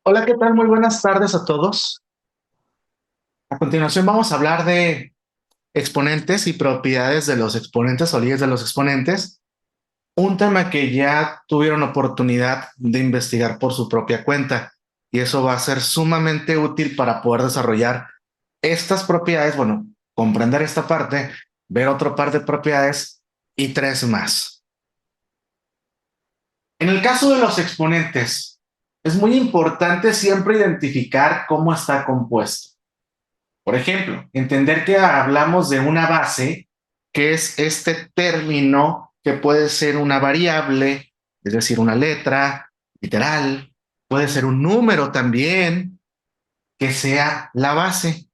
Hola, ¿qué tal? Muy buenas tardes a todos. A continuación vamos a hablar de exponentes y propiedades de los exponentes o leyes de los exponentes, un tema que ya tuvieron oportunidad de investigar por su propia cuenta y eso va a ser sumamente útil para poder desarrollar estas propiedades, bueno, comprender esta parte, ver otro par de propiedades y tres más. En el caso de los exponentes, es muy importante siempre identificar cómo está compuesto. Por ejemplo, entender que hablamos de una base, que es este término que puede ser una variable, es decir, una letra, literal, puede ser un número también, que sea la base.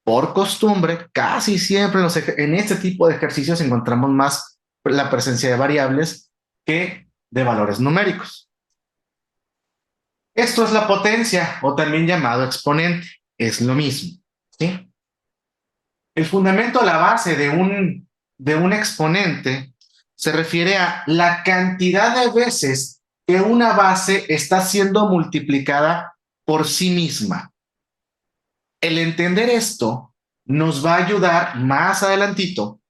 Por costumbre, casi siempre en este tipo de ejercicios encontramos más la presencia de variables que de valores numéricos. Esto es la potencia o también llamado exponente. Es lo mismo. ¿Sí? El fundamento, la base de un exponente se refiere a la cantidad de veces que una base está siendo multiplicada por sí misma. El entender esto nos va a ayudar más adelantito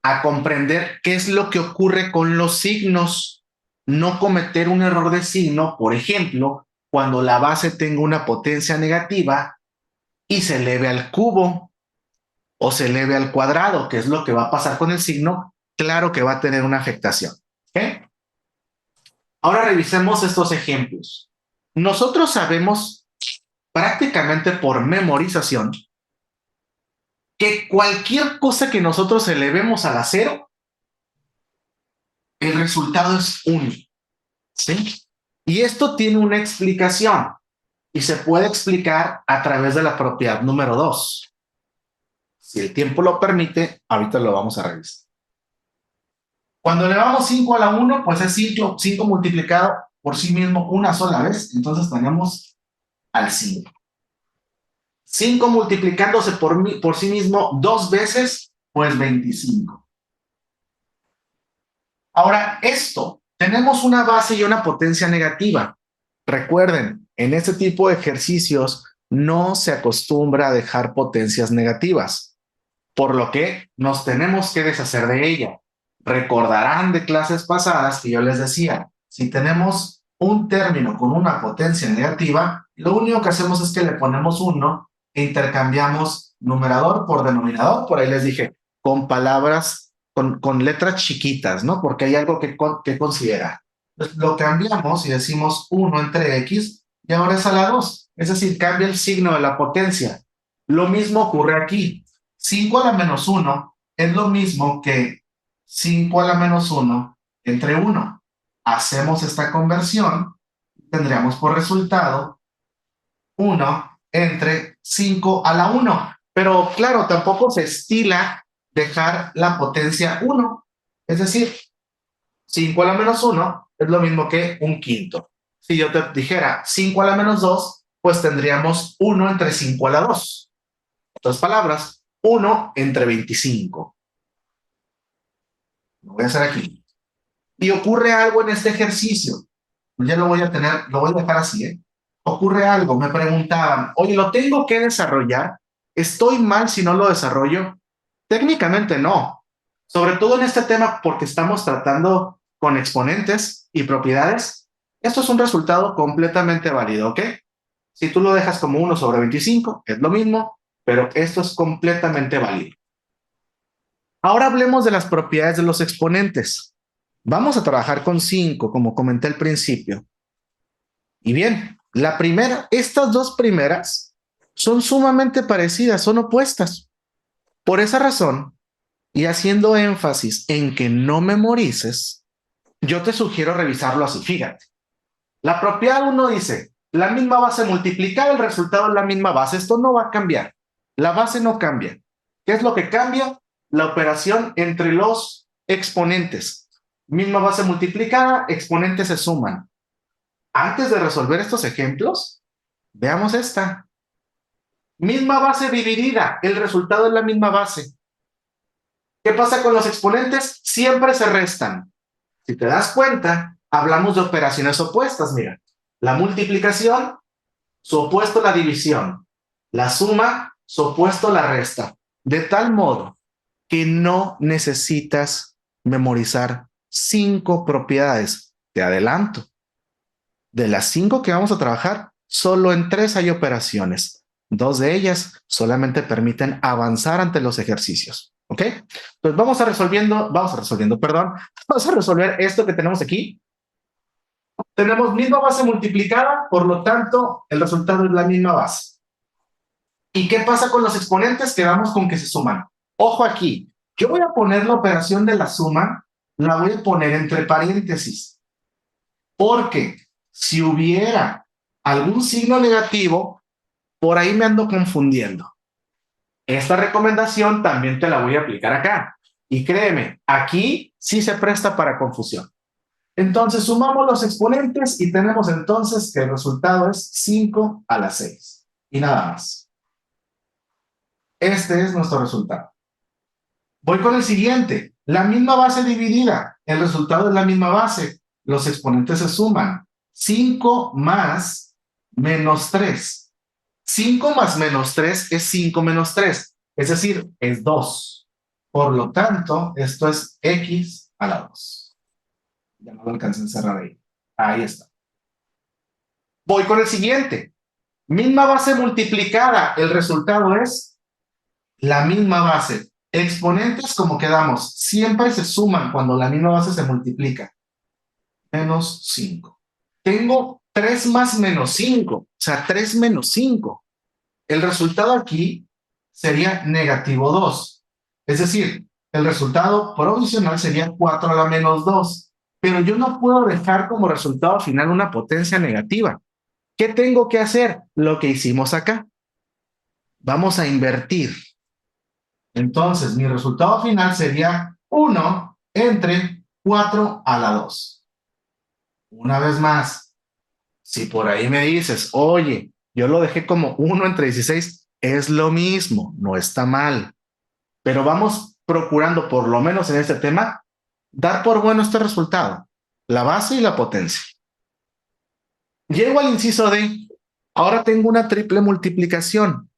a comprender qué es lo que ocurre con los signos, no cometer un error de signo, por ejemplo, cuando la base tenga una potencia negativa y se eleve al cubo o se eleve al cuadrado, que es lo que va a pasar con el signo, claro que va a tener una afectación. ¿Okay? Ahora revisemos estos ejemplos. Nosotros sabemos prácticamente por memorización que cualquier cosa que nosotros elevemos a la cero, el resultado es 1. ¿Sí? Y esto tiene una explicación y se puede explicar a través de la propiedad número 2. Si el tiempo lo permite, ahorita lo vamos a revisar. Cuando elevamos 5 a la 1, pues es 5 multiplicado por sí mismo una sola vez, entonces tenemos al 5. 5 multiplicándose por sí mismo dos veces, pues 25. Ahora, tenemos una base y una potencia negativa. Recuerden, en este tipo de ejercicios no se acostumbra a dejar potencias negativas, por lo que nos tenemos que deshacer de ella. Recordarán de clases pasadas que yo les decía, si tenemos un término con una potencia negativa, lo único que hacemos es que le ponemos 1 e intercambiamos numerador por denominador, por ahí les dije, con palabras, con letras chiquitas, ¿no? Porque hay algo que considerar. Entonces, lo cambiamos y decimos 1 entre x y ahora es a la 2, es decir, cambia el signo de la potencia. Lo mismo ocurre aquí. 5 a la menos 1 es lo mismo que 5 a la menos 1 entre 1. Hacemos esta conversión, tendríamos por resultado 1 entre 5 a la 1. Pero claro, tampoco se estila dejar la potencia 1. Es decir, 5 a la menos 1 es lo mismo que un quinto. Si yo te dijera 5 a la menos 2, pues tendríamos 1 entre 5 a la 2. En otras palabras, 1 entre 25. Lo voy a hacer aquí. Y ocurre algo en este ejercicio. Ya lo voy a dejar así, ¿eh? Ocurre algo, me preguntaban, oye, ¿lo tengo que desarrollar? ¿Estoy mal si no lo desarrollo? Técnicamente no. Sobre todo en este tema porque estamos tratando con exponentes y propiedades. Esto es un resultado completamente válido, ¿ok? Si tú lo dejas como 1/25, es lo mismo, pero esto es completamente válido. Ahora hablemos de las propiedades de los exponentes. Vamos a trabajar con 5, como comenté al principio. Y bien, estas dos primeras son sumamente parecidas, son opuestas. Por esa razón, y haciendo énfasis en que no memorices, yo te sugiero revisarlo así. Fíjate, la propiedad 1 dice, la misma base multiplicada, el resultado es la misma base. Esto no va a cambiar. La base no cambia. ¿Qué es lo que cambia? La operación entre los exponentes. Misma base multiplicada, exponentes se suman. Antes de resolver estos ejemplos, veamos esta. Misma base dividida, el resultado es la misma base. ¿Qué pasa con los exponentes? Siempre se restan. Si te das cuenta, hablamos de operaciones opuestas, mira. La multiplicación su opuesto la división, la suma, su opuesto la resta, de tal modo que no necesitas memorizar 5 propiedades. Te adelanto, de las 5 que vamos a trabajar, solo en 3 hay operaciones. 2 de ellas solamente permiten avanzar ante los ejercicios. ¿Ok? Pues vamos a resolver esto que tenemos aquí. Tenemos misma base multiplicada, por lo tanto, el resultado es la misma base. ¿Y qué pasa con los exponentes? Quedamos con que se suman. Ojo aquí, yo voy a poner la operación de la suma, la voy a poner entre paréntesis, porque si hubiera algún signo negativo, por ahí me ando confundiendo. Esta recomendación también te la voy a aplicar acá. Y créeme, aquí sí se presta para confusión. Entonces sumamos los exponentes y tenemos entonces que el resultado es 5 a la 6. Y nada más. Este es nuestro resultado. Voy con el siguiente. La misma base dividida. El resultado es la misma base. Los exponentes se suman. 5 más menos 3. 5 más menos 3 es 5 menos 3. Es decir, es 2. Por lo tanto, esto es x a la 2. Ya no lo alcancé a encerrar ahí. Ahí está. Voy con el siguiente. Misma base multiplicada. El resultado es la misma base. Exponentes, como quedamos, siempre se suman cuando la misma base se multiplica. Menos 5. Tengo 3 más menos 5. O sea, 3 menos 5. El resultado aquí sería negativo 2. Es decir, el resultado provisional sería 4 a la menos 2. Pero yo no puedo dejar como resultado final una potencia negativa. ¿Qué tengo que hacer? Lo que hicimos acá. Vamos a invertir. Entonces, mi resultado final sería 1 entre 4 a la 2. Una vez más, si por ahí me dices, oye, yo lo dejé como 1 entre 16, es lo mismo, no está mal. Pero vamos procurando, por lo menos en este tema, dar por bueno este resultado, la base y la potencia. Llego al inciso D. Ahora tengo una triple multiplicación.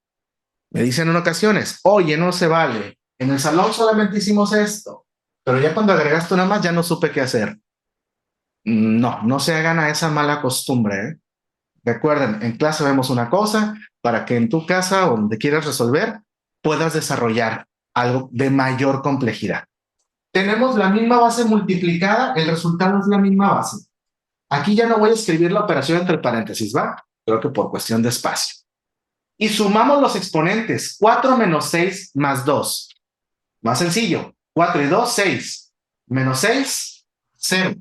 Me dicen en ocasiones, oye, no se vale. En el salón solamente hicimos esto, pero ya cuando agregaste una más ya no supe qué hacer. No, no se hagan a esa mala costumbre, ¿eh? Recuerden, en clase vemos una cosa para que en tu casa o donde quieras resolver puedas desarrollar algo de mayor complejidad. Tenemos la misma base multiplicada, el resultado es la misma base. Aquí ya no voy a escribir la operación entre paréntesis, ¿va? Creo que por cuestión de espacio. Y sumamos los exponentes, 4 menos 6 más 2. Más sencillo, 4 y 2, 6. Menos 6, 0.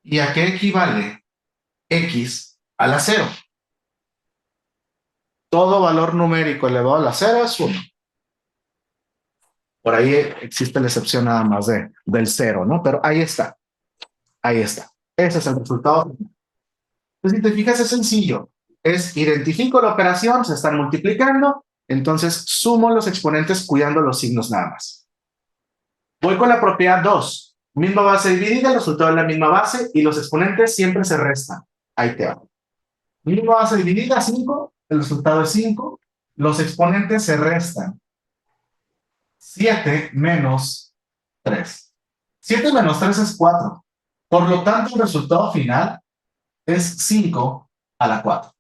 ¿Y a qué equivale x a la 0? Todo valor numérico elevado a la 0 es 1. Por ahí existe la excepción nada más del 0, ¿no? Pero ahí está. Ahí está. Ese es el resultado. Entonces, si te fijas, es sencillo. Es identifico la operación, se están multiplicando, entonces sumo los exponentes cuidando los signos nada más. Voy con la propiedad 2. Misma base dividida, el resultado es la misma base y los exponentes siempre se restan. Ahí te va. Misma base dividida, 5, el resultado es 5. Los exponentes se restan. 7 menos 3. 7 menos 3 es 4. Por lo tanto, el resultado final es 5 a la 4.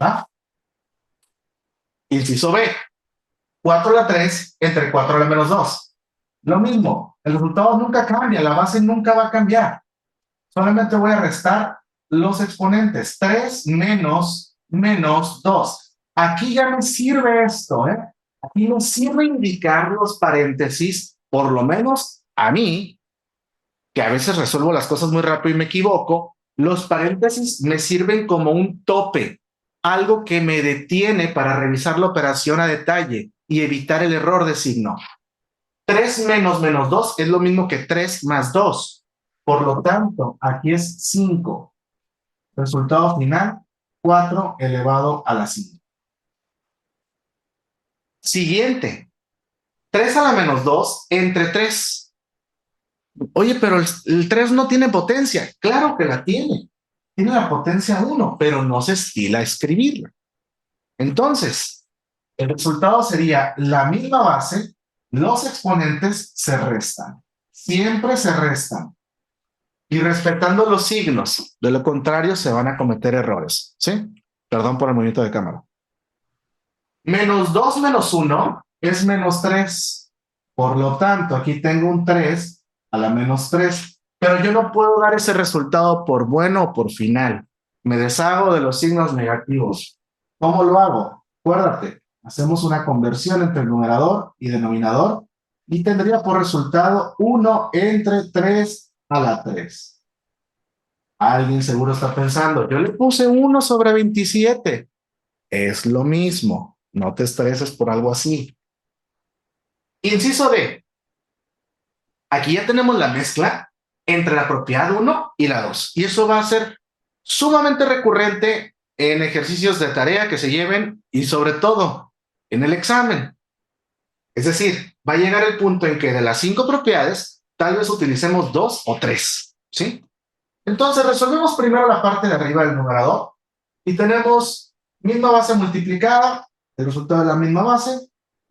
¿Va? Inciso B. 4 a la 3 entre 4 a la menos 2. Lo mismo, el resultado nunca cambia, la base nunca va a cambiar. Solamente voy a restar los exponentes. 3 menos 2. Aquí ya me sirve esto, ¿eh? Aquí me sirve indicar los paréntesis, por lo menos a mí, que a veces resuelvo las cosas muy rápido y me equivoco, los paréntesis me sirven como un tope, algo que me detiene para revisar la operación a detalle y evitar el error de signo. 3 menos 2 es lo mismo que 3 más 2. Por lo tanto, aquí es 5. Resultado final, 4 elevado a la 5. Siguiente. 3 a la menos 2 entre 3. Oye, pero el 3 no tiene potencia. Claro que la tiene. tiene la potencia 1, pero no se estila escribirla. Entonces, el resultado sería la misma base, los exponentes se restan. Siempre se restan. Y respetando los signos. De lo contrario, se van a cometer errores. ¿Sí? Perdón por el movimiento de cámara. Menos 2 menos 1 es menos 3. Por lo tanto, aquí tengo un 3 a la menos 3. Pero yo no puedo dar ese resultado por bueno o por final. Me deshago de los signos negativos. ¿Cómo lo hago? Acuérdate, hacemos una conversión entre el numerador y denominador y tendría por resultado 1 entre 3 a la 3. Alguien seguro está pensando, yo le puse 1 sobre 27. Es lo mismo. No te estreses por algo así. Inciso D. Aquí ya tenemos la mezcla entre la propiedad 1 y la 2. Y eso va a ser sumamente recurrente en ejercicios de tarea que se lleven y sobre todo en el examen. Es decir, va a llegar el punto en que de las 5 propiedades, tal vez utilicemos 2 o 3. ¿Sí? Entonces resolvemos primero la parte de arriba del numerador y tenemos misma base multiplicada, el resultado de la misma base,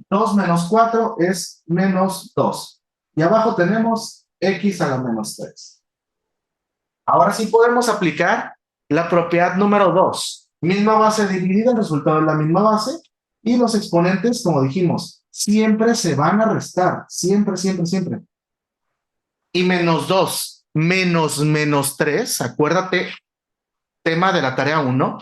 2 menos 4 es menos 2. Y abajo tenemos x a la menos 3. Ahora sí podemos aplicar la propiedad número 2. Misma base dividida, el resultado es la misma base. Y los exponentes, como dijimos, siempre se van a restar. Siempre, siempre, siempre. Y menos 2 menos menos 3, acuérdate, tema de la tarea 1.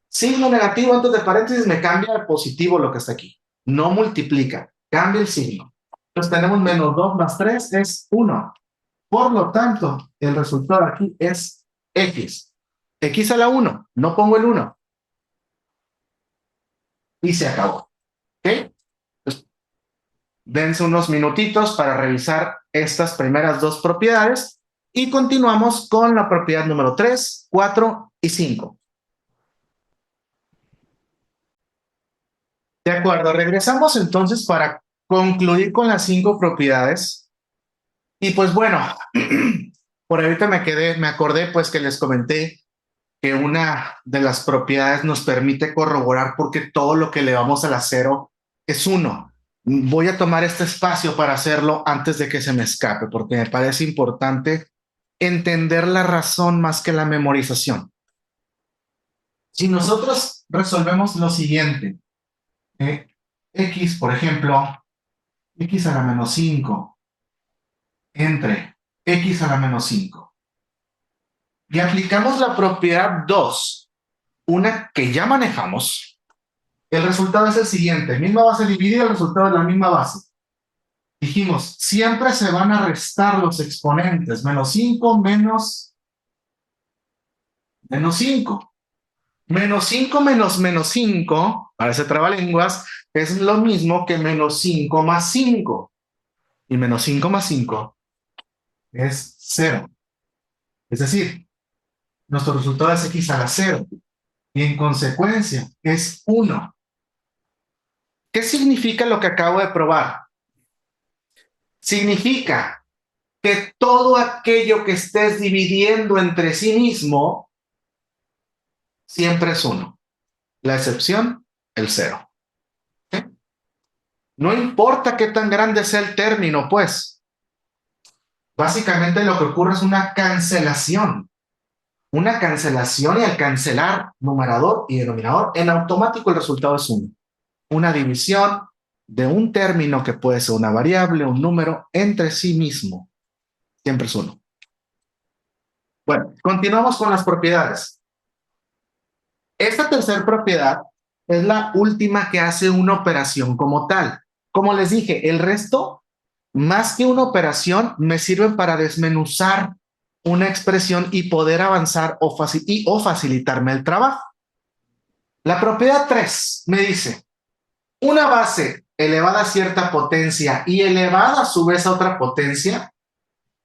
Signo negativo antes de paréntesis me cambia a positivo lo que está aquí. No multiplica, cambia el signo. Entonces tenemos menos 2 más 3 es 1. Por lo tanto, el resultado aquí es x. X a la 1, no pongo el 1. Y se acabó. ¿Ok? Entonces, dense unos minutitos para revisar estas primeras dos propiedades y continuamos con la propiedad número 3, 4 y 5. De acuerdo, regresamos entonces para concluir con las 5 propiedades. Y pues bueno, por ahorita me acordé pues que les comenté que una de las propiedades nos permite corroborar porque todo lo que elevamos a la 0 es 1. Voy a tomar este espacio para hacerlo antes de que se me escape, porque me parece importante entender la razón más que la memorización. Si nosotros resolvemos lo siguiente, x, por ejemplo, x a la menos 5 entre x a la menos 5 y aplicamos la propiedad 2, una que ya manejamos, el resultado es el siguiente, misma base dividida, el resultado es la misma base. Dijimos, siempre se van a restar los exponentes, menos 5 menos 5. Menos 5 menos menos 5, parece trabalenguas, es lo mismo que menos 5 más 5. Y menos 5 más 5 es 0. Es decir, nuestro resultado es x a la 0. Y en consecuencia es 1. ¿Qué significa lo que acabo de probar? Significa que todo aquello que estés dividiendo entre sí mismo siempre es 1. La excepción, el 0. ¿Sí? No importa qué tan grande sea el término, pues. Básicamente lo que ocurre es una cancelación. Una cancelación y al cancelar numerador y denominador, en automático el resultado es 1. Una división de un término que puede ser una variable, un número, entre sí mismo. Siempre es 1. Bueno, continuamos con las propiedades. Esta tercera propiedad es la última que hace una operación como tal. Como les dije, el resto, más que una operación, me sirven para desmenuzar una expresión y poder avanzar o facilitarme el trabajo. La propiedad 3 me dice, una base elevada a cierta potencia y elevada a su vez a otra potencia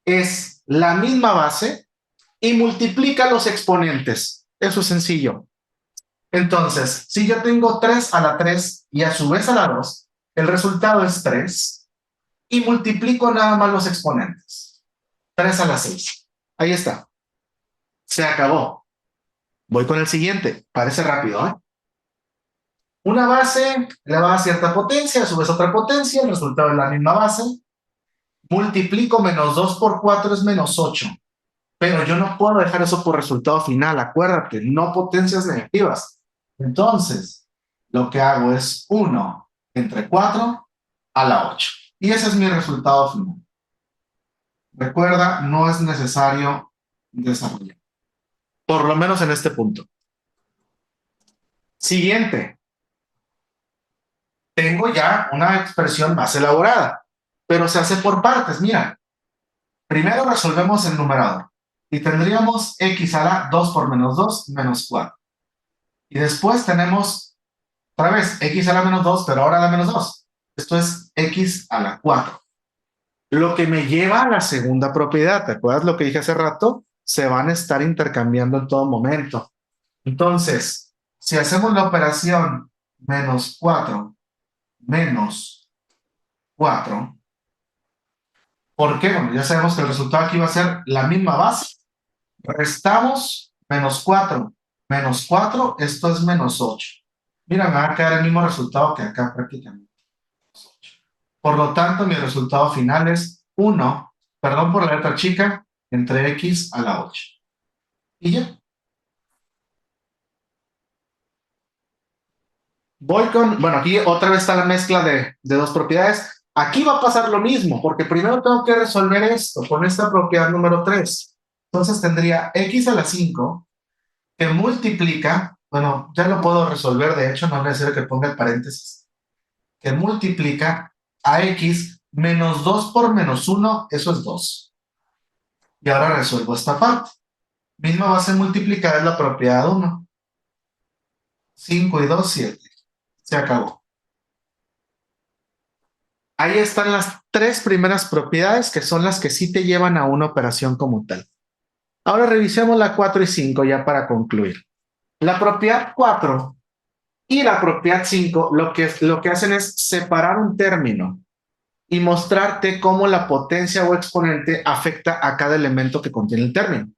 es la misma base y multiplica los exponentes. Eso es sencillo. Entonces, si yo tengo 3 a la 3 y a su vez a la 2, el resultado es 3 y multiplico nada más los exponentes. 3 a la 6. Ahí está. Se acabó. Voy con el siguiente. Parece rápido, ¿eh? Una base le va a cierta potencia, a su vez otra potencia, el resultado es la misma base. Multiplico menos 2 por 4 es menos 8. Pero yo no puedo dejar eso por resultado final, acuérdate, no potencias negativas. Entonces, lo que hago es 1 entre 4 a la 8. Y ese es mi resultado final. Recuerda, no es necesario desarrollar. Por lo menos en este punto. Siguiente. Tengo ya una expresión más elaborada, pero se hace por partes. Mira, primero resolvemos el numerador y tendríamos x a la 2 por menos 2 menos 4. Y después tenemos otra vez x a la menos 2, pero ahora a la menos 2. Esto es x a la 4. Lo que me lleva a la segunda propiedad. ¿Te acuerdas lo que dije hace rato? Se van a estar intercambiando en todo momento. Entonces, si hacemos la operación menos 4 menos 4, ¿por qué? Bueno, ya sabemos que el resultado aquí va a ser la misma base. Restamos menos 4 menos 4, esto es menos 8. Mira, me va a quedar el mismo resultado que acá prácticamente. Por lo tanto, mi resultado final es 1, perdón por la letra chica, entre x a la 8. Y ya. Voy con, bueno, aquí otra vez está la mezcla de dos propiedades. Aquí va a pasar lo mismo, porque primero tengo que resolver esto con esta propiedad número 3. Entonces tendría x a la 5 que multiplica, bueno, ya lo puedo resolver, de hecho, no es necesario que ponga el paréntesis, que multiplica a x menos 2 por menos 1, eso es 2. Y ahora resuelvo esta parte. Misma base multiplicada es la propiedad 1. 5 y 2, 7. Se acabó. Ahí están las tres primeras propiedades que son las que sí te llevan a una operación como tal. Ahora revisemos la 4 y 5 ya para concluir. La propiedad 4 y la propiedad 5 lo que hacen es separar un término y mostrarte cómo la potencia o exponente afecta a cada elemento que contiene el término.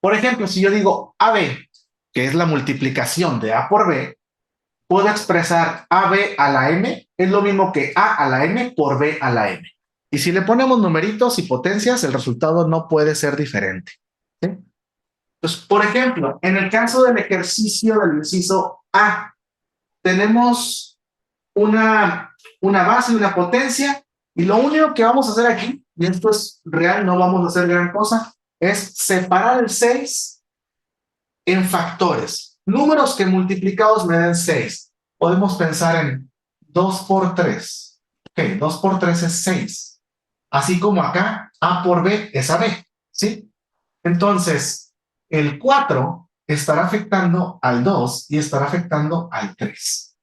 Por ejemplo, si yo digo AB, que es la multiplicación de A por B, puedo expresar AB a la M, es lo mismo que A a la M por B a la M. Y si le ponemos numeritos y potencias, el resultado no puede ser diferente. ¿Sí? Entonces, por ejemplo, en el caso del ejercicio del inciso A, tenemos una base y una potencia, y lo único que vamos a hacer aquí, y esto es real, no vamos a hacer gran cosa, es separar el 6 en factores. Números que multiplicados me den 6. Podemos pensar en 2 por 3. Ok, 2 por 3 es 6. Así como acá, A por B es AB. ¿Sí? Entonces, el 4 estará afectando al 2 y estará afectando al 3.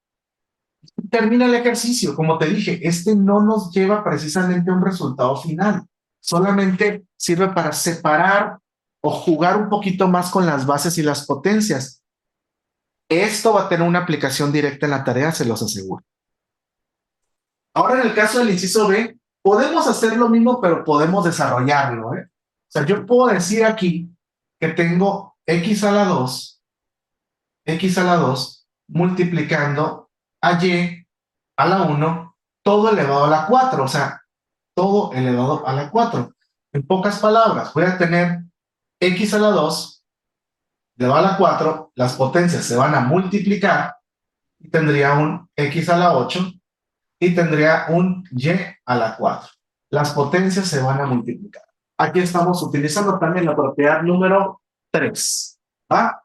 Termina el ejercicio. Como te dije, este no nos lleva precisamente a un resultado final. Solamente sirve para separar o jugar un poquito más con las bases y las potencias. Esto va a tener una aplicación directa en la tarea, se los aseguro. Ahora, en el caso del inciso B, podemos hacer lo mismo, pero podemos desarrollarlo, ¿eh? O sea, yo puedo decir aquí que tengo x a la 2 multiplicando a y a la 1, todo elevado a la 4, o sea, todo elevado a la 4. En pocas palabras, voy a tener x a la 2 elevado a la 4, las potencias se van a multiplicar y tendría un x a la 8 y tendría un y a la 4. Las potencias se van a multiplicar. Aquí estamos utilizando también la propiedad número 3. ¿Va?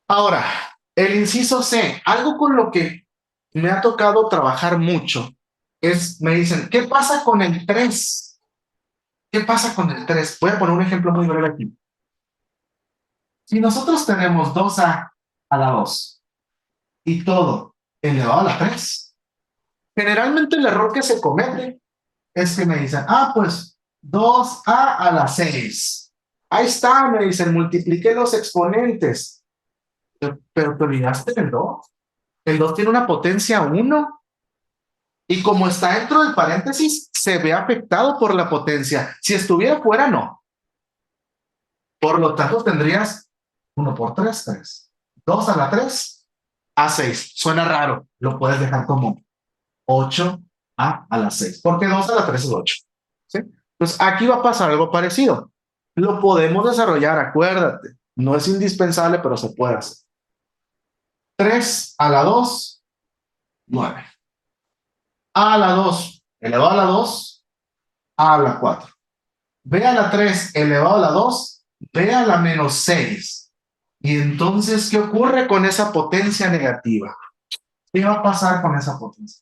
Ahora, el inciso C, algo con lo que me ha tocado trabajar mucho, es, me dicen, ¿qué pasa con el 3? ¿Qué pasa con el 3? Voy a poner un ejemplo muy breve aquí. Si nosotros tenemos 2a a la 2 y todo elevado a la 3, generalmente el error que se comete es que me dicen, pues 2a a la 6. Ahí está, me dicen, multipliqué los exponentes. Pero te olvidaste del 2. El 2 tiene una potencia 1 y como está dentro del paréntesis, se ve afectado por la potencia. Si estuviera fuera, no. Por lo tanto, tendrías 1 por 3, 3. 2 a la 3, A6. Suena raro, lo puedes dejar como 8A a la 6, porque 2 a la 3 es 8. ¿Sí? Entonces, aquí va a pasar algo parecido. Lo podemos desarrollar, acuérdate. No es indispensable, pero se puede hacer. 3 a la 2, 9. A a la 2 elevado a la 2, A a la 4. B a la 3 elevado a la 2, B a la menos 6. Y entonces, ¿qué ocurre con esa potencia negativa? ¿Qué va a pasar con esa potencia?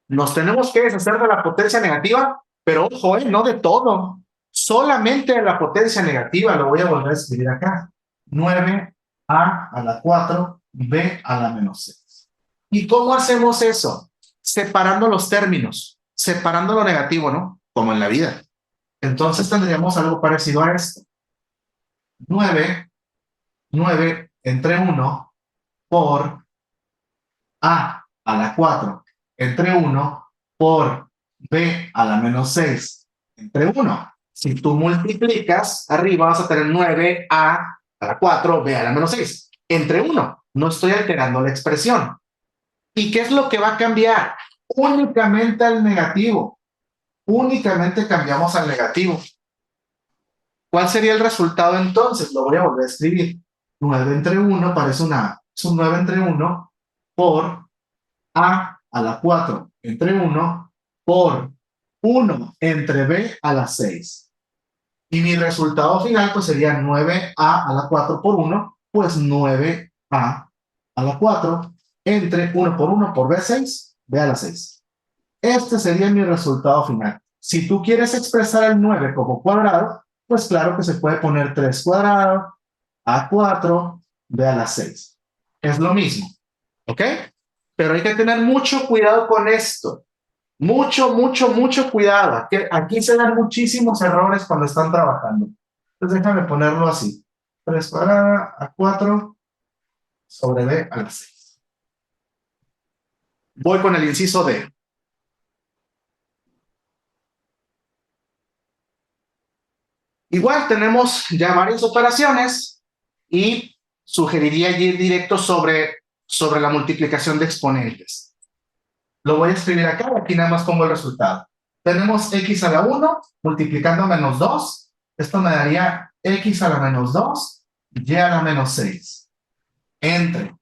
Nos tenemos que deshacer de la potencia negativa, pero ojo, no de todo. Solamente de la potencia negativa, lo voy a volver a escribir acá. 9A a la 4, B a la menos 6. ¿Y cómo hacemos eso? Separando los términos, separando lo negativo, ¿no? Como en la vida. Entonces tendríamos algo parecido a esto. 9 entre 1 por a la 4 entre 1 por b a la menos 6 entre 1. Si tú multiplicas, arriba vas a tener 9a a la 4, b a la menos 6 entre 1. No estoy alterando la expresión. ¿Y qué es lo que va a cambiar? Únicamente al negativo. Únicamente cambiamos al negativo. ¿Cuál sería el resultado entonces? Lo voy a volver a escribir. 9 entre 1 parece una, es un 9 entre 1 por a la 4 entre 1 por 1 entre b a la 6. Y mi resultado final pues sería 9a a la 4 por 1, pues 9a a la 4 entre 1 por 1 por b6, b a la 6. Este sería mi resultado final. Si tú quieres expresar el 9 como cuadrado, pues claro que se puede poner 3 cuadrado, a4, b a la 6. Es lo mismo, ¿ok? Pero hay que tener mucho cuidado con esto. Mucho cuidado. Aquí se dan muchísimos errores cuando están trabajando. Entonces déjame ponerlo así. 3 cuadrada a 4 sobre b a la 6. Voy con el inciso D. Igual tenemos ya varias operaciones y sugeriría ir directo sobre la multiplicación de exponentes. Lo voy a escribir acá, aquí nada más pongo el resultado. Tenemos x a la 1 multiplicando menos 2. Esto me daría x a la menos 2, y a la menos 6. Entre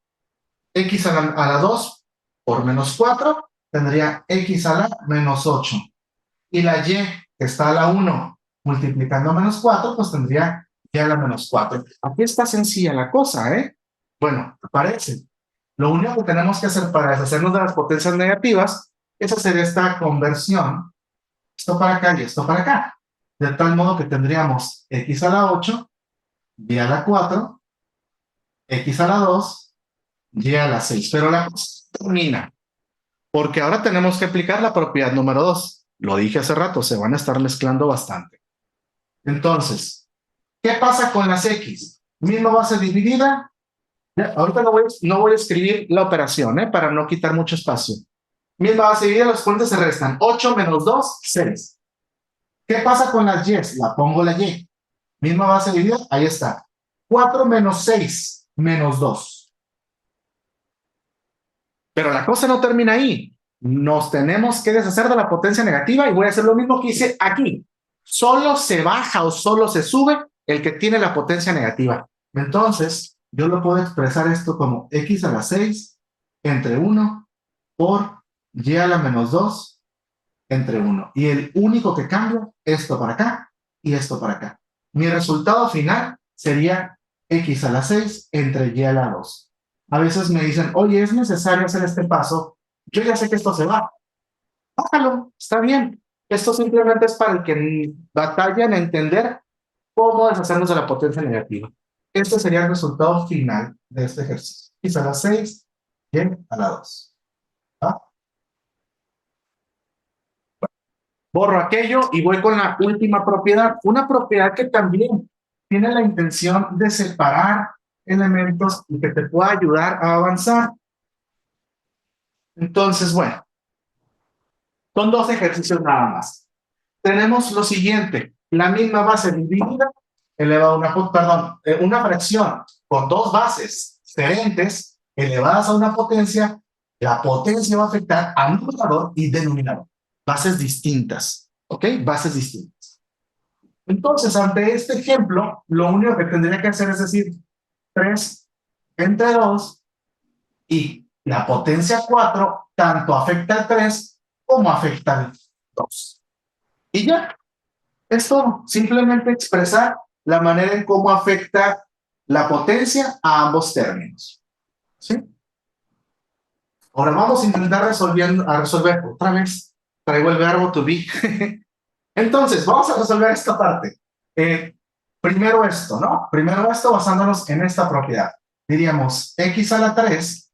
x a la 2 por menos 4, tendría x a la menos 8. Y la y, que está a la 1 multiplicando menos 4, pues tendría y a la menos 4. Aquí está sencilla la cosa, ¿eh? Bueno, parece. Lo único que tenemos que hacer para deshacernos de las potencias negativas es hacer esta conversión, esto para acá y esto para acá. De tal modo que tendríamos x a la 8, y a la 4, x a la 2, y a la 6. Pero la cosa termina, porque ahora tenemos que aplicar la propiedad número 2. Lo dije hace rato, se van a estar mezclando bastante. Entonces, ¿qué pasa con las x? Misma base dividida. Ahorita no voy a escribir la operación, para no quitar mucho espacio. Misma base dividida, los exponentes se restan. 8 menos 2, 6. ¿Qué pasa con las y? La pongo la y. Misma base dividida, ahí está. 4 menos 6, menos 2. Pero la cosa no termina ahí. Nos tenemos que deshacer de la potencia negativa y voy a hacer lo mismo que hice aquí. Solo se baja o solo se sube el que tiene la potencia negativa. Entonces, yo lo puedo expresar esto como x a la 6 entre 1 por y a la menos 2 entre 1. Y el único que cambia, esto para acá y esto para acá. Mi resultado final sería x a la 6 entre y a la 2. A veces me dicen, oye, ¿es necesario hacer este paso? Yo ya sé que esto se va. Bájalo, está bien. Esto simplemente es para el que batalla en entender cómo deshacernos de la potencia negativa. Este sería el resultado final de este ejercicio. X a la 6, y a la 2. ¿Va? Borro aquello y voy con la última propiedad. Una propiedad que también tiene la intención de separar elementos y que te pueda ayudar a avanzar. Entonces, bueno, son dos ejercicios nada más. Tenemos lo siguiente, la misma base dividida elevado a una fracción con dos bases diferentes elevadas a una potencia, la potencia va a afectar a numerador y denominador. Bases distintas, ¿ok? Bases distintas. Entonces, ante este ejemplo, lo único que tendría que hacer es decir 3 entre 2 y la potencia 4 tanto afecta al 3 como afecta al 2. Y ya, es todo. Simplemente expresar la manera en cómo afecta la potencia a ambos términos. ¿Sí? Ahora vamos a intentar resolver otra vez. Traigo el verbo to be. Entonces, vamos a resolver esta parte. Primero esto, ¿no? Primero esto basándonos en esta propiedad. Diríamos x a la 3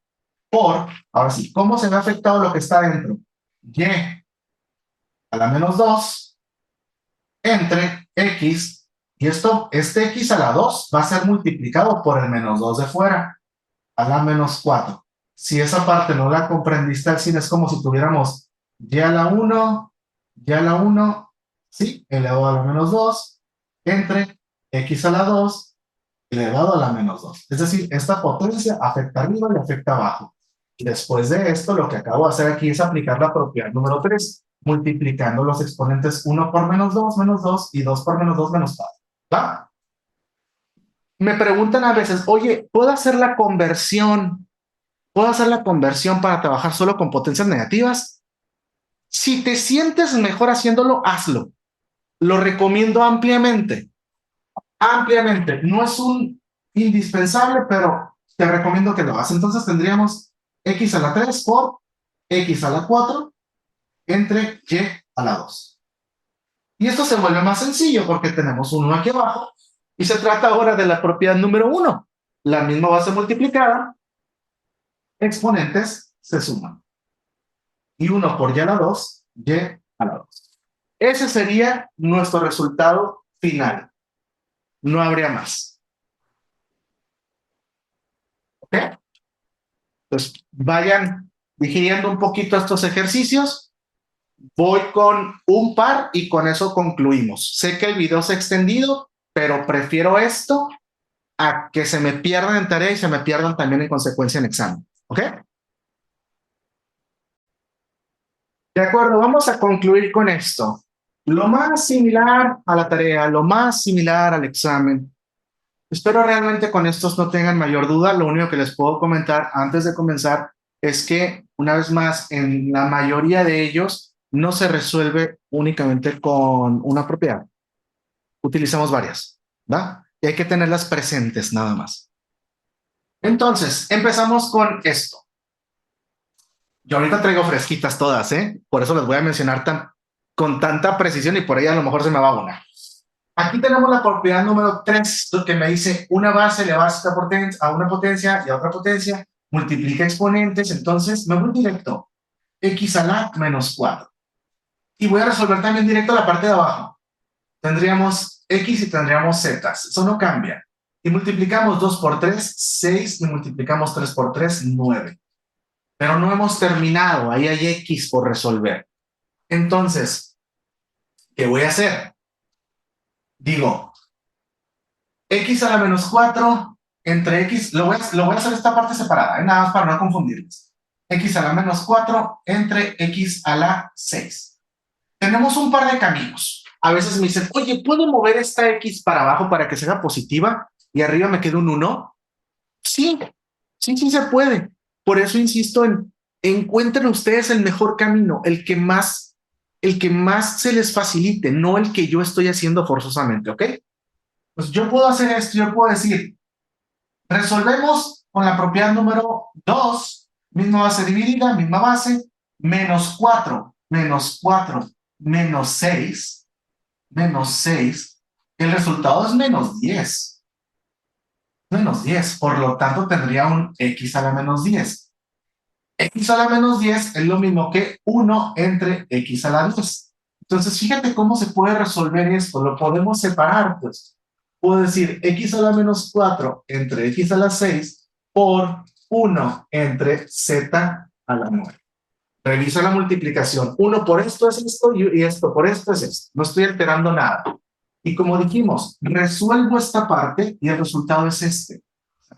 por, ahora sí, ¿cómo se ve afectado lo que está dentro? Y a la menos 2 entre x, y este x a la 2 va a ser multiplicado por el menos 2 de fuera, a la menos 4. Si esa parte no la comprendiste al cine, es como si tuviéramos y a la 1, y a la 1, ¿sí? Elevado a la menos 2, entre x a la 2, elevado a la menos 2. Es decir, esta potencia afecta arriba y afecta abajo. Y después de esto, lo que acabo de hacer aquí es aplicar la propiedad número 3, multiplicando los exponentes 1 por menos 2, y 2 por menos 2, menos 4. ¿Va? Me preguntan a veces, oye, ¿puedo hacer la conversión? ¿Puedo hacer la conversión para trabajar solo con potencias negativas? Si te sientes mejor haciéndolo, hazlo. Lo recomiendo ampliamente. Ampliamente. No es un indispensable, pero te recomiendo que lo hagas. Entonces tendríamos x a la 3 por x a la 4 entre y a la 2. Y esto se vuelve más sencillo porque tenemos un 1 aquí abajo y se trata ahora de la propiedad número 1. La misma base multiplicada, exponentes se suman. Y 1 por y a la 2, y a la 2. Ese sería nuestro resultado final. No habría más. ¿Ok? Pues vayan digiriendo un poquito estos ejercicios. Voy con un par y con eso concluimos. Sé que el video se ha extendido, pero prefiero esto a que se me pierdan en tarea y se me pierdan también en consecuencia en examen. ¿Ok? De acuerdo, vamos a concluir con esto. Lo más similar a la tarea, lo más similar al examen. Espero realmente con estos no tengan mayor duda. Lo único que les puedo comentar antes de comenzar es que, una vez más, en la mayoría de ellos no se resuelve únicamente con una propiedad. Utilizamos varias, ¿va? Y hay que tenerlas presentes nada más. Entonces, empezamos con esto. Yo ahorita traigo fresquitas todas, ¿eh? Por eso las voy a mencionar con tanta precisión y por ahí a lo mejor se me va una. Aquí tenemos la propiedad número 3, que me dice una base elevada a una potencia y a otra potencia, multiplica exponentes, entonces me voy directo, x a la menos 4. Y voy a resolver también directo la parte de abajo. Tendríamos x y tendríamos z, eso no cambia. Y multiplicamos 2 por 3, 6, y multiplicamos 3 por 3, 9. Pero no hemos terminado, ahí hay x por resolver. Entonces, ¿qué voy a hacer? Digo, x a la menos 4 entre x, lo voy a hacer esta parte separada, nada más para no confundirles. X a la menos 4 entre x a la 6. Tenemos un par de caminos. A veces me dicen, oye, ¿puedo mover esta x para abajo para que sea positiva y arriba me quede un 1? Sí, sí se puede. Por eso insisto en encuentren ustedes el mejor camino, el que más se les facilite, no el que yo estoy haciendo forzosamente, ¿ok? Pues yo puedo hacer esto, yo puedo decir, resolvemos con la propiedad número 2, misma base dividida, misma base, menos 4, menos 4, menos 6, menos 6, el resultado es menos 10. Menos 10, por lo tanto tendría un x a la menos 10. X a la menos 10 es lo mismo que 1 entre x a la 10. Entonces, fíjate cómo se puede resolver esto, lo podemos separar, pues. Puedo decir x a la menos 4 entre x a la 6 por 1 entre z a la 9. Revisa la multiplicación. 1 por esto es esto y esto por esto es esto. No estoy alterando nada. Y como dijimos, resuelvo esta parte y el resultado es este.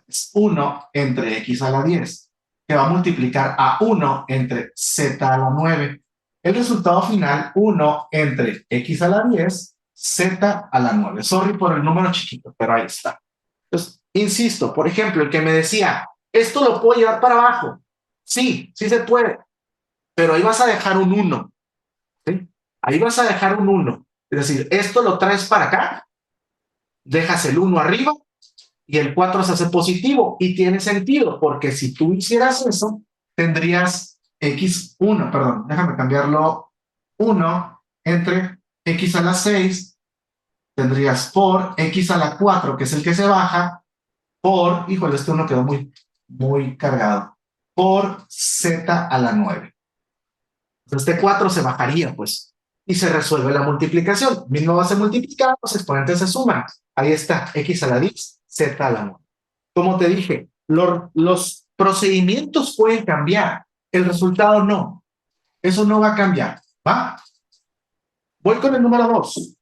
Es 1 entre x a la 10, que va a multiplicar a 1 entre z a la 9. El resultado final, 1 entre x a la 10, z a la 9. Sorry por el número chiquito, pero ahí está. Entonces, insisto, por ejemplo, el que me decía, ¿esto lo puedo llevar para abajo? Sí, sí se puede, pero ahí vas a dejar un 1. ¿Sí? Ahí vas a dejar un 1. Es decir, esto lo traes para acá, dejas el 1 arriba y el 4 se hace positivo. Y tiene sentido, porque si tú hicieras eso, tendrías x1, perdón, déjame cambiarlo, 1 entre x a la 6, tendrías por x a la 4, que es el que se baja, por, híjole, este uno quedó muy cargado, por z a la 9. Entonces, este 4 se bajaría, pues, y se resuelve la multiplicación. Mismo base multiplicada, los exponentes se suman. Ahí está, x a la 10, z a la 9. Como te dije, los procedimientos pueden cambiar, el resultado no. Eso no va a cambiar, ¿va? Voy con el número 2,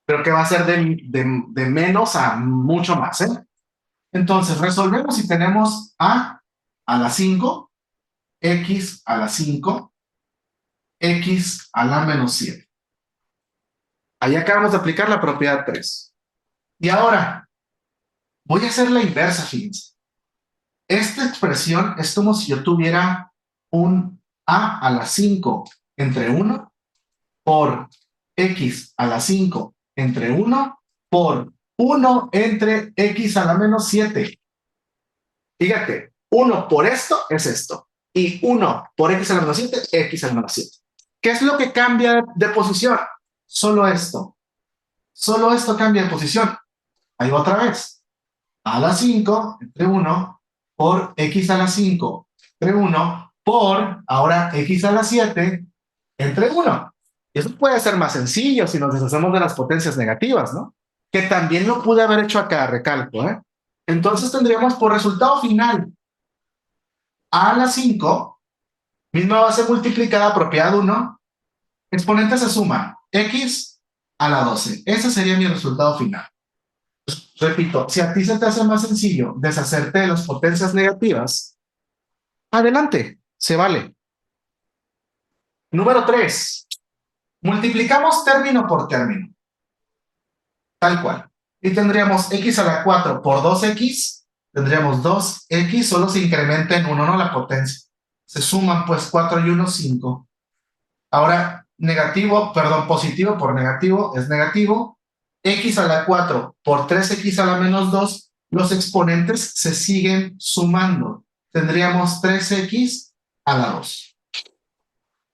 pero que va a ser de menos a mucho más, ¿eh? Entonces, resolvemos y tenemos a la 5, x a la 5, x a la menos 7. Ahí acabamos de aplicar la propiedad 3. Y ahora, voy a hacer la inversa, fíjense. Esta expresión es como si yo tuviera un a la 5 entre 1 por x a la 5 entre 1 por 1 entre x a la menos 7. Fíjate, 1 por esto es esto. Y 1 por x a la menos 7, x a la menos 7. ¿Qué es lo que cambia de posición? Solo esto. Solo esto cambia de posición. Ahí otra vez. A la 5 entre 1 por x a la 5 entre 1 por, ahora, x a la 7 entre 1. Y eso puede ser más sencillo si nos deshacemos de las potencias negativas, ¿no? Que también lo pude haber hecho acá, recalco, ¿eh? Entonces tendríamos por resultado final a la 5, misma base multiplicada, propiedad 1, exponentes se suman, x a la 12. Ese sería mi resultado final. Repito, si a ti se te hace más sencillo deshacerte de las potencias negativas, adelante, se vale. Número 3. Multiplicamos término por término. Tal cual. Y tendríamos x a la 4 por 2x, tendríamos 2x, solo se incrementa en 1, no la potencia. Se suman pues 4 y 1, 5. Ahora, negativo, perdón, positivo por negativo es negativo. X a la 4 por 3x a la menos 2, los exponentes se siguen sumando. Tendríamos 3x a la 2.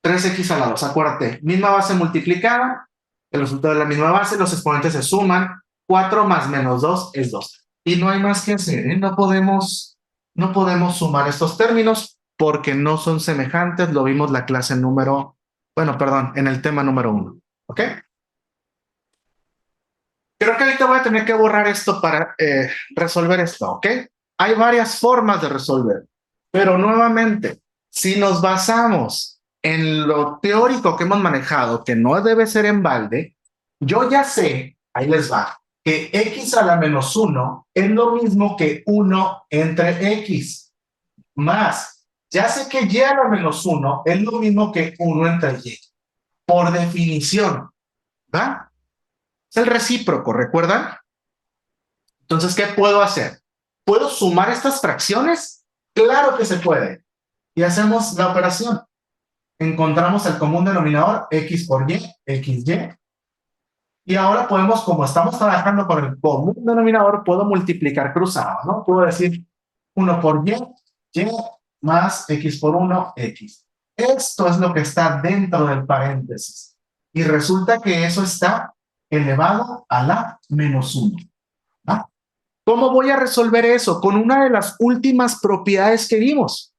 3x a la 2, acuérdate, misma base multiplicada, el resultado de la misma base, los exponentes se suman, 4 más menos 2 es 2. Y no hay más que hacer, ¿eh? No podemos sumar estos términos porque no son semejantes, lo vimos la clase número, bueno, perdón, en el tema número 1, ¿ok? Creo que ahorita voy a tener que borrar esto para resolver esto, ¿ok? Hay varias formas de resolver, pero nuevamente, si nos basamos en lo teórico que hemos manejado, que no debe ser en balde, yo ya sé, ahí les va, que x a la menos 1 es lo mismo que 1 entre x, más, ya sé que y a la menos 1 es lo mismo que 1 entre y, por definición, ¿va? Es el recíproco, ¿recuerdan? Entonces, ¿qué puedo hacer? ¿Puedo sumar estas fracciones? Claro que se puede. Y hacemos la operación. Encontramos el común denominador, x por y, xy. Y ahora podemos, como estamos trabajando con el común denominador, puedo multiplicar cruzado, ¿no? Puedo decir 1 por y más x por 1, x. Esto es lo que está dentro del paréntesis. Y resulta que eso está elevado a la menos 1. ¿Va? ¿Cómo voy a resolver eso? Con una de las últimas propiedades que vimos.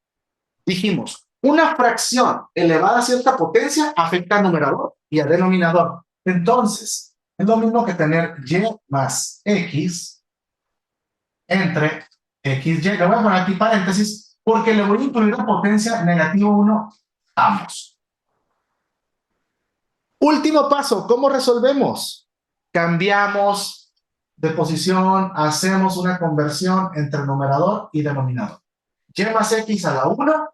Dijimos, una fracción elevada a cierta potencia afecta a numerador y a denominador. Entonces, es lo mismo que tener y más x entre xy. Le voy a poner aquí paréntesis porque le voy a incluir la potencia negativo 1 ambos. Último paso, ¿cómo resolvemos? cambiamos de posición, hacemos una conversión entre numerador y denominador. Y más x a la 1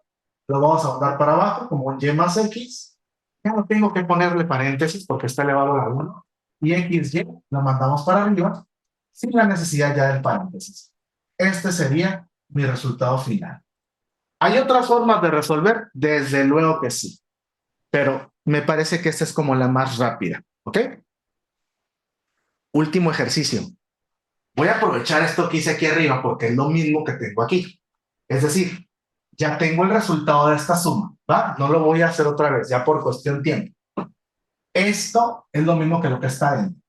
lo vamos a mandar para abajo como un y más x. Ya no tengo que ponerle paréntesis porque está elevado a la 1. Y xy lo mandamos para arriba sin la necesidad ya del paréntesis. Este sería mi resultado final. ¿Hay otras formas de resolver? Desde luego que sí. Pero me parece que esta es como la más rápida. ¿Ok? Último ejercicio. Voy a aprovechar esto que hice aquí arriba porque es lo mismo que tengo aquí. Es decir, ya tengo el resultado de esta suma, ¿va? No lo voy a hacer otra vez, ya por cuestión de tiempo. Esto es lo mismo que lo que está dentro.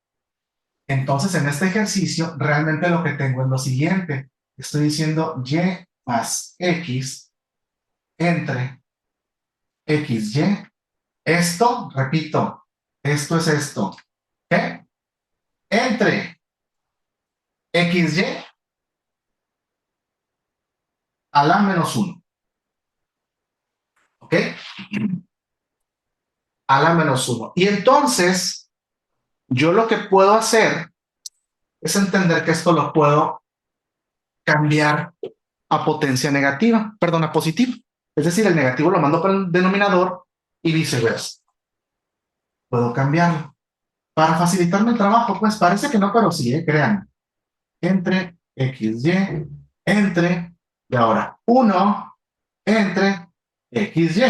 Entonces, en este ejercicio, realmente lo que tengo es lo siguiente. Estoy diciendo y más x entre xy. Esto, repito, esto es esto. ¿Qué? Entre xy a la menos 1. ¿Ok? A la menos 1. Y entonces, yo lo que puedo hacer es entender que esto lo puedo cambiar a potencia negativa, perdón, a positiva. Es decir, el negativo lo mando para el denominador y viceversa. Puedo cambiarlo. Para facilitarme el trabajo, pues parece que no, pero sí, crean. Entre xy, entre, y ahora 1, entre xy.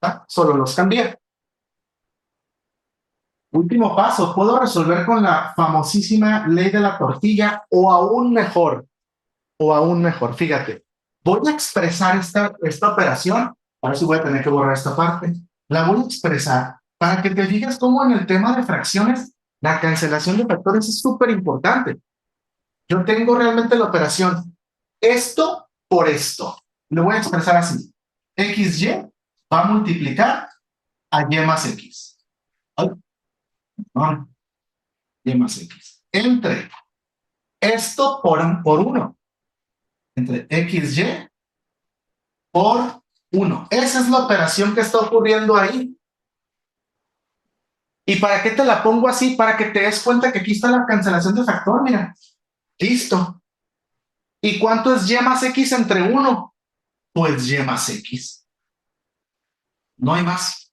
¿Ah? Solo los cambié. Último paso, puedo resolver con la famosísima ley de la tortilla o aún mejor, fíjate, voy a expresar esta operación, a ver si voy a tener que borrar esta parte, la voy a expresar para que te fijes cómo en el tema de fracciones la cancelación de factores es súper importante. Yo tengo realmente la operación esto por esto, lo voy a expresar así, xy va a multiplicar a y más x. Ay, no, y más x. Entre esto por 1. Entre xy por 1. Esa es la operación que está ocurriendo ahí. ¿Y para qué te la pongo así? Para que te des cuenta que aquí está la cancelación de factor, mira. Listo. ¿Y cuánto es y más x entre 1? Pues y más x. No hay más.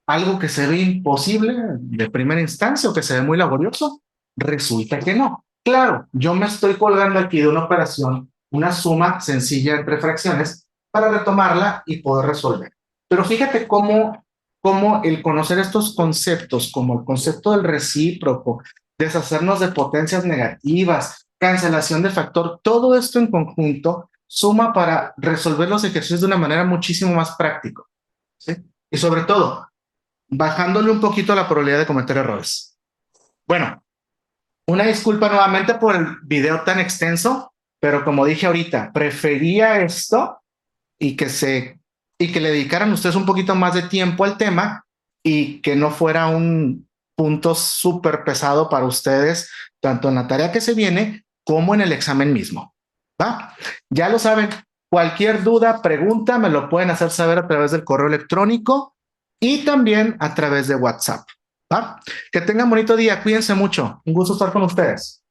Algo que se ve imposible de primera instancia o que se ve muy laborioso, resulta que no. Claro, yo me estoy colgando aquí de una operación, una suma sencilla entre fracciones, para retomarla y poder resolver. Pero fíjate cómo el conocer estos conceptos, como el concepto del recíproco, deshacernos de potencias negativas, cancelación de factor, todo esto en conjunto suma para resolver los ejercicios de una manera muchísimo más práctica, ¿sí? Y sobre todo, bajándole un poquito la probabilidad de cometer errores. Bueno, una disculpa nuevamente por el video tan extenso, pero como dije ahorita, prefería esto y que le dedicaran ustedes un poquito más de tiempo al tema y que no fuera un punto súper pesado para ustedes, tanto en la tarea que se viene como en el examen mismo. ¿Va? Ya lo saben, cualquier duda, pregunta, me lo pueden hacer saber a través del correo electrónico y también a través de WhatsApp. ¿Va? Que tengan bonito día, cuídense mucho, un gusto estar con ustedes.